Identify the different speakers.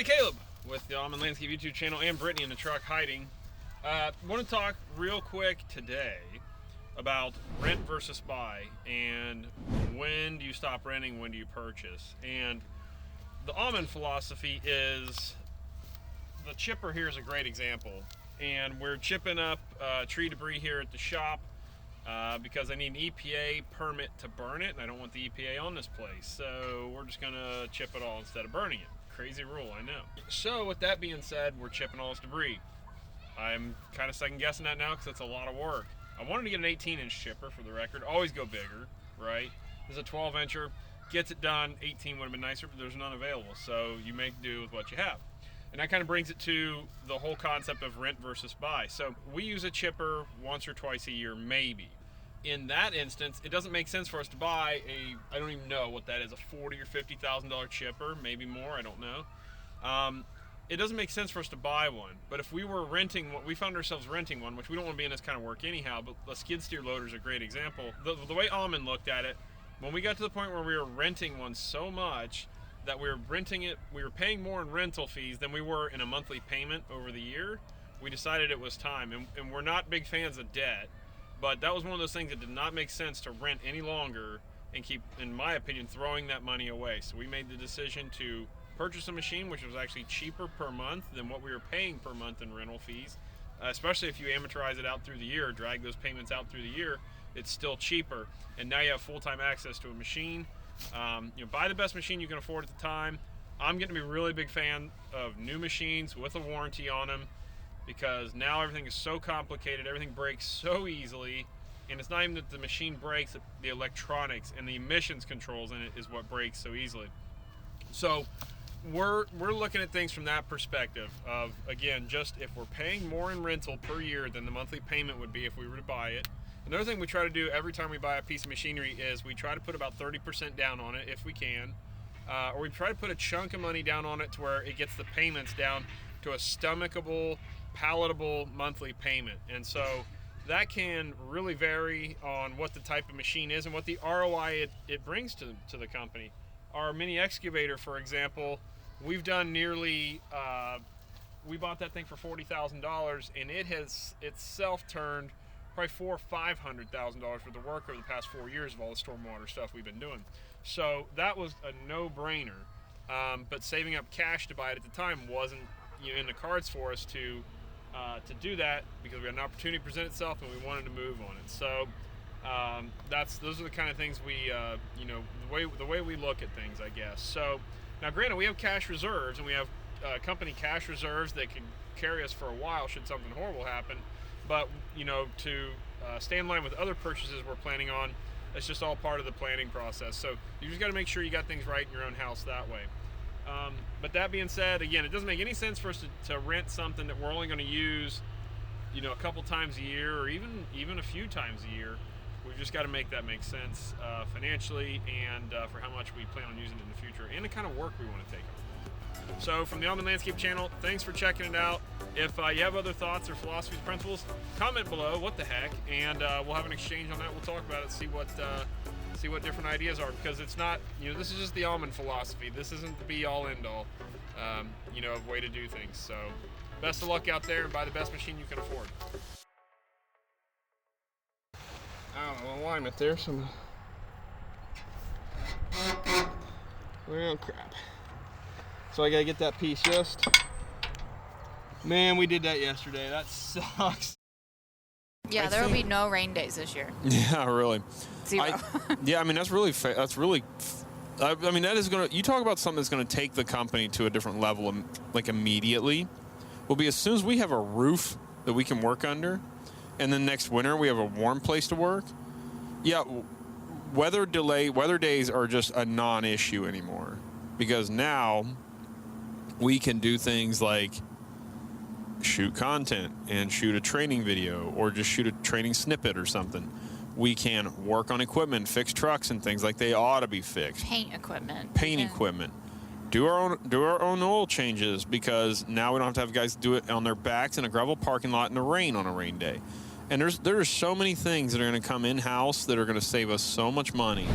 Speaker 1: everybody, Caleb with the Auman Landscape YouTube channel and Brittany in the truck hiding. Want to talk real quick today about rent versus buy and when do you stop renting, when do you purchase. And the Auman philosophy is, the chipper here is a great example, and we're chipping up tree debris here at the shop because I need an EPA permit to burn it, and I don't want the EPA on this place, so we're just gonna chip it all instead of burning it. Crazy rule, I know. So with that being said, we're chipping all this debris. I'm kind of second guessing that now because it's a lot of work. I wanted to get an 18-inch chipper for the record. Always go bigger, right? This is a 12-incher, gets it done. 18 would have been nicer, but there's none available, so you make do with what you have. And that kind of brings it to the whole concept of rent versus buy. So we use a chipper once or twice a year, maybe. In that instance, it doesn't make sense for us to buy I don't even know what that is, a $40,000 or $50,000 chipper, maybe more, I don't know. It doesn't make sense for us to buy one. But if we were renting one, we found ourselves renting one, which we don't want to be in this kind of work anyhow, but the skid steer loader is a great example. The way Auman looked at it, when we got to the point where we were renting one so much that we were renting it, we were paying more in rental fees than we were in a monthly payment over the year, we decided it was time. And we're not big fans of debt, but that was one of those things that did not make sense to rent any longer and keep, in my opinion, throwing that money away. So we made the decision to purchase a machine which was actually cheaper per month than what we were paying per month in rental fees. Especially if you amortize it out through the year, drag those payments out through the year, it's still cheaper. And now you have full-time access to a machine. Buy the best machine you can afford at the time. I'm getting to be a really big fan of new machines with a warranty on them, because now everything is so complicated, everything breaks so easily, and it's not even that the machine breaks, the electronics and the emissions controls in it is what breaks so easily. So we're looking at things from that perspective of, again, just if we're paying more in rental per year than the monthly payment would be if we were to buy it. Another thing we try to do every time we buy a piece of machinery is we try to put about 30% down on it if we can, or we try to put a chunk of money down on it to where it gets the payments down to a stomachable, palatable monthly payment. And so that can really vary on what the type of machine is and what the ROI it brings to the company. Our mini excavator, for example, we've done nearly, we bought that thing for $40,000, and it's self-turned probably $400,000 or $500,000 worth of work over the past 4 years of all the stormwater stuff we've been doing. So that was a no-brainer. But saving up cash to buy it at the time wasn't in the cards for us to do that, because we had an opportunity to present itself and we wanted to move on it. So those are the kind of things we the way we look at things, I guess. So now, granted, we have cash reserves, and we have company cash reserves that can carry us for a while should something horrible happen. But to stay in line with other purchases we're planning on, it's just all part of the planning process. So you just got to make sure you got things right in your own house that way. But that being said, again, it doesn't make any sense for us to rent something that we're only going to use, a couple times a year, or even a few times a year. We've just got to make that make sense financially, and for how much we plan on using it in the future, and the kind of work we want to take on. So from the Auman Landscape channel, thanks for checking it out. If you have other thoughts or philosophies, principles, comment below, what the heck, and we'll have an exchange on that. We'll talk about it, see what different ideas are, because it's not, this is just the Auman philosophy. This isn't the be-all, end-all, way to do things. So best of luck out there, and buy the best machine you can afford. I don't know, alignment there, well, crap. So I gotta get that piece just, man, we did that yesterday. That sucks.
Speaker 2: Yeah, there will be no rain days this year.
Speaker 3: Yeah, really.
Speaker 2: Zero.
Speaker 3: Yeah, I mean, that's really, I mean, that is going to, you talk about something that's going to take the company to a different level, like immediately, will be as soon as we have a roof that we can work under, and then next winter we have a warm place to work. Yeah, weather days are just a non-issue anymore, because now we can do things like shoot content and shoot a training video, or just shoot a training snippet or something. We can work on equipment, fix trucks and things like they ought to be fixed.
Speaker 2: Paint equipment.
Speaker 3: Equipment. Do our own oil changes, because now we don't have to have guys do it on their backs in a gravel parking lot in the rain on a rain day. And there's so many things that are going to come in-house that are going to save us so much money.